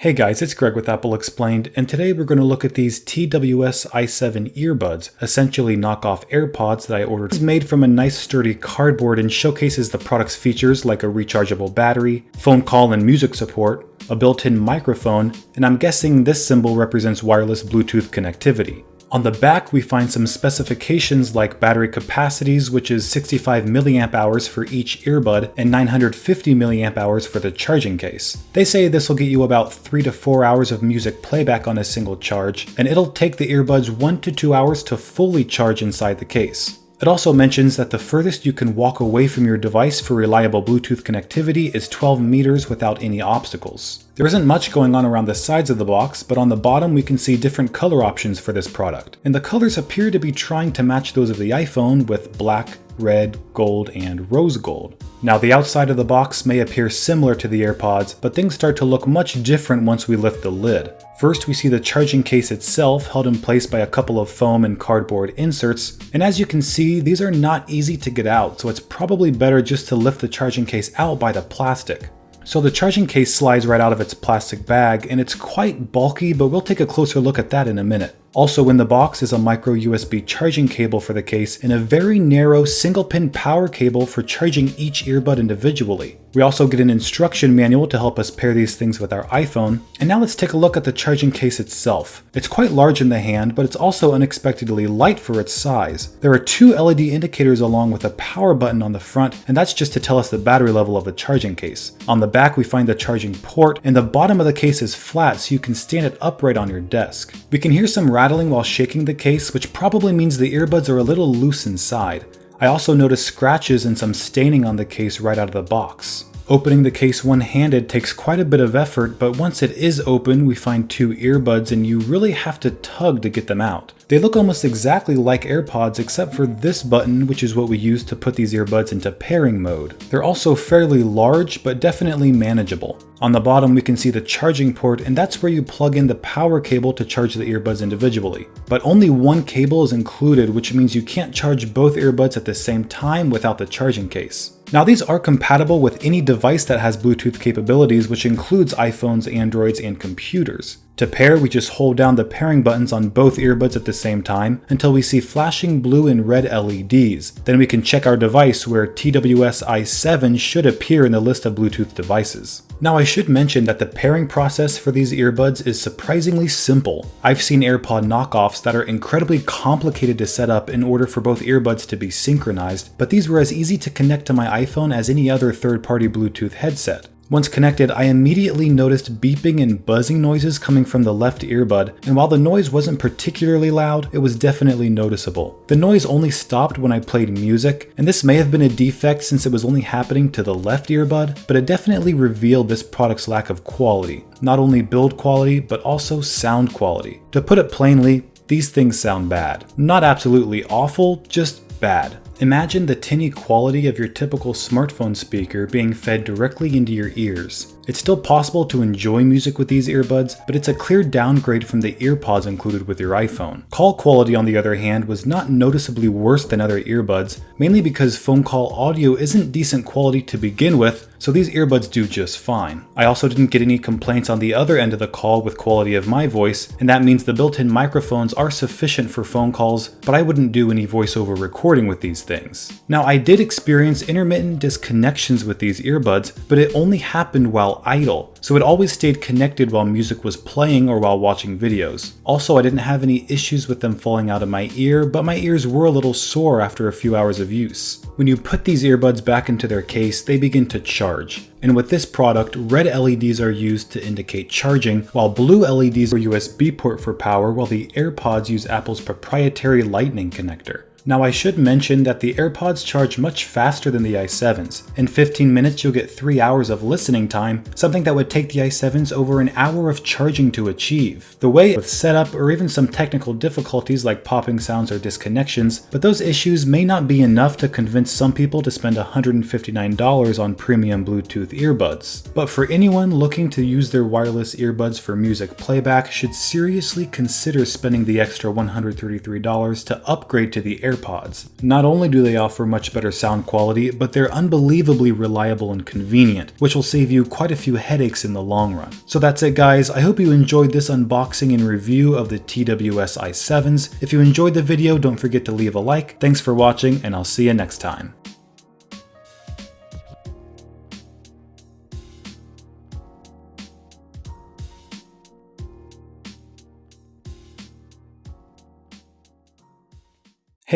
Hey guys, it's Greg with Apple Explained, and today we're going to look at these TWS i7 earbuds, essentially knockoff AirPods that I ordered. It's made from a nice sturdy cardboard and showcases the product's features like a rechargeable battery, phone call and music support, a built-in microphone, and I'm guessing this symbol represents wireless Bluetooth connectivity. On the back, we find some specifications like battery capacities, which is 65 mAh for each earbud and 950 mAh for the charging case. They say this will get you about 3 to 4 hours of music playback on a single charge, and it'll take the earbuds 1 to 2 hours to fully charge inside the case. It also mentions that the furthest you can walk away from your device for reliable Bluetooth connectivity is 12 meters without any obstacles. There isn't much going on around the sides of the box, but on the bottom we can see different color options for this product. And the colors appear to be trying to match those of the iPhone with black, red, gold, and rose gold. Now the outside of the box may appear similar to the AirPods, but things start to look much different once we lift the lid. First, we see the charging case itself held in place by a couple of foam and cardboard inserts, and as you can see, these are not easy to get out, so it's probably better just to lift the charging case out by the plastic. So the charging case slides right out of its plastic bag, and it's quite bulky, but we'll take a closer look at that in a minute. Also in the box is a micro USB charging cable for the case and a very narrow single pin power cable for charging each earbud individually. We also get an instruction manual to help us pair these things with our iPhone. And now let's take a look at the charging case itself. It's quite large in the hand, but it's also unexpectedly light for its size. There are 2 LED indicators along with a power button on the front, and that's just to tell us the battery level of the charging case. On the back we find the charging port, and the bottom of the case is flat so you can stand it upright on your desk. We can hear some rattling while shaking the case, which probably means the earbuds are a little loose inside. I also noticed scratches and some staining on the case right out of the box. Opening the case one-handed takes quite a bit of effort, but once it is open, we find 2 earbuds and you really have to tug to get them out. They look almost exactly like AirPods except for this button, which is what we use to put these earbuds into pairing mode. They're also fairly large, but definitely manageable. On the bottom we can see the charging port, and that's where you plug in the power cable to charge the earbuds individually. But only one cable is included, which means you can't charge both earbuds at the same time without the charging case. Now these are compatible with any device that has Bluetooth capabilities, which includes iPhones, Androids, and computers. To pair, we just hold down the pairing buttons on both earbuds at the same time until we see flashing blue and red LEDs. Then we can check our device where TWS i7 should appear in the list of Bluetooth devices. Now I should mention that the pairing process for these earbuds is surprisingly simple. I've seen AirPod knockoffs that are incredibly complicated to set up in order for both earbuds to be synchronized, but these were as easy to connect to my iPhone as any other third-party Bluetooth headset. Once connected, I immediately noticed beeping and buzzing noises coming from the left earbud, and while the noise wasn't particularly loud, it was definitely noticeable. The noise only stopped when I played music, and this may have been a defect since it was only happening to the left earbud, but it definitely revealed this product's lack of quality. Not only build quality, but also sound quality. To put it plainly, these things sound bad. Not absolutely awful, just bad. Imagine the tinny quality of your typical smartphone speaker being fed directly into your ears. It's still possible to enjoy music with these earbuds, but it's a clear downgrade from the earpods included with your iPhone. Call quality, on the other hand, was not noticeably worse than other earbuds, mainly because phone call audio isn't decent quality to begin with, so these earbuds do just fine. I also didn't get any complaints on the other end of the call with quality of my voice, and that means the built-in microphones are sufficient for phone calls, but I wouldn't do any voiceover recording with these things. Now I did experience intermittent disconnections with these earbuds, but it only happened while idle, so it always stayed connected while music was playing or while watching videos. Also, I didn't have any issues with them falling out of my ear, but my ears were a little sore after a few hours of use. When you put these earbuds back into their case, they begin to charge. And with this product, red LEDs are used to indicate charging, while blue LEDs are USB port for power, while the AirPods use Apple's proprietary Lightning connector. Now I should mention that the AirPods charge much faster than the i7s. In 15 minutes you'll get 3 hours of listening time, something that would take the i7s over an hour of charging to achieve. The way with setup or even some technical difficulties like popping sounds or disconnections, but those issues may not be enough to convince some people to spend $159 on premium Bluetooth earbuds. But for anyone looking to use their wireless earbuds for music playback should seriously consider spending the extra $133 to upgrade to the AirPods AirPods. Not only do they offer much better sound quality, but they're unbelievably reliable and convenient, which will save you quite a few headaches in the long run. So that's it guys, I hope you enjoyed this unboxing and review of the TWS i7s. If you enjoyed the video, don't forget to leave a like. Thanks for watching, and I'll see you next time.